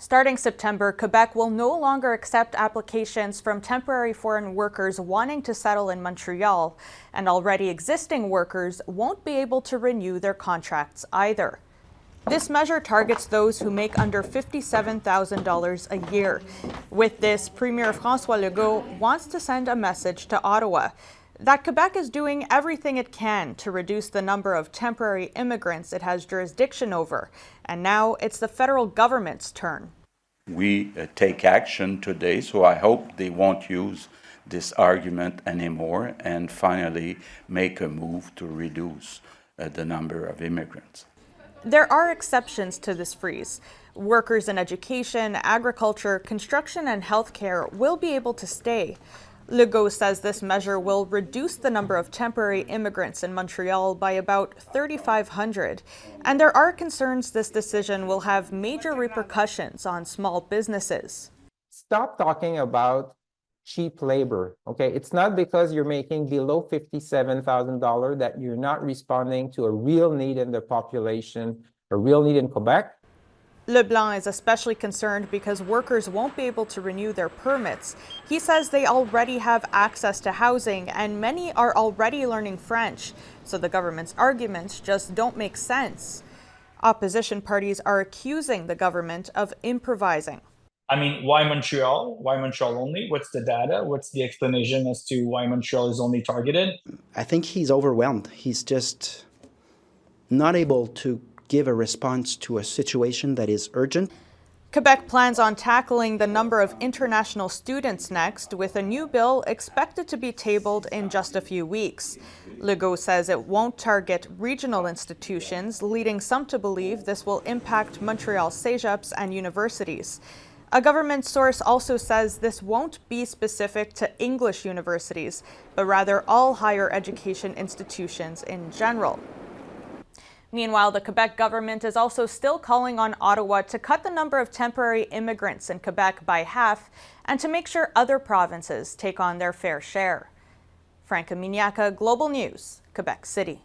Starting September, Quebec will no longer accept applications from temporary foreign workers wanting to settle in Montreal, and already existing workers won't be able to renew their contracts either. This measure targets those who make under $57,000 a year. With this, Premier François Legault wants to send a message to Ottawa that Quebec is doing everything it can to reduce the number of temporary immigrants it has jurisdiction over, and now it's the federal government's turn. We take action today, so I hope they won't use this argument anymore and finally make a move to reduce the number of immigrants. There are exceptions to this freeze. Workers in education, agriculture, construction, and healthcare will be able to stay. Legault says this measure will reduce the number of temporary immigrants in Montreal by about 3,500. And there are concerns this decision will have major repercussions on small businesses. Stop talking about cheap labor, okay? It's not because you're making below $57,000 that you're not responding to a real need in the population, a real need in Quebec. Leblanc is especially concerned because workers won't be able to renew their permits. He says they already have access to housing and many are already learning French, so the government's arguments just don't make sense. Opposition parties are accusing the government of improvising. I mean, why Montreal? Why Montreal only? What's the data? What's the explanation as to why Montreal is only targeted? I think he's overwhelmed. He's just not able to give a response to a situation that is urgent. Quebec plans on tackling the number of international students next, with a new bill expected to be tabled in just a few weeks. Legault says it won't target regional institutions, leading some to believe this will impact Montreal cégeps and universities. A government source also says this won't be specific to English universities, but rather all higher education institutions in general. Meanwhile, the Quebec government is also still calling on Ottawa to cut the number of temporary immigrants in Quebec by half and to make sure other provinces take on their fair share. Franca Mignacca, Global News, Quebec City.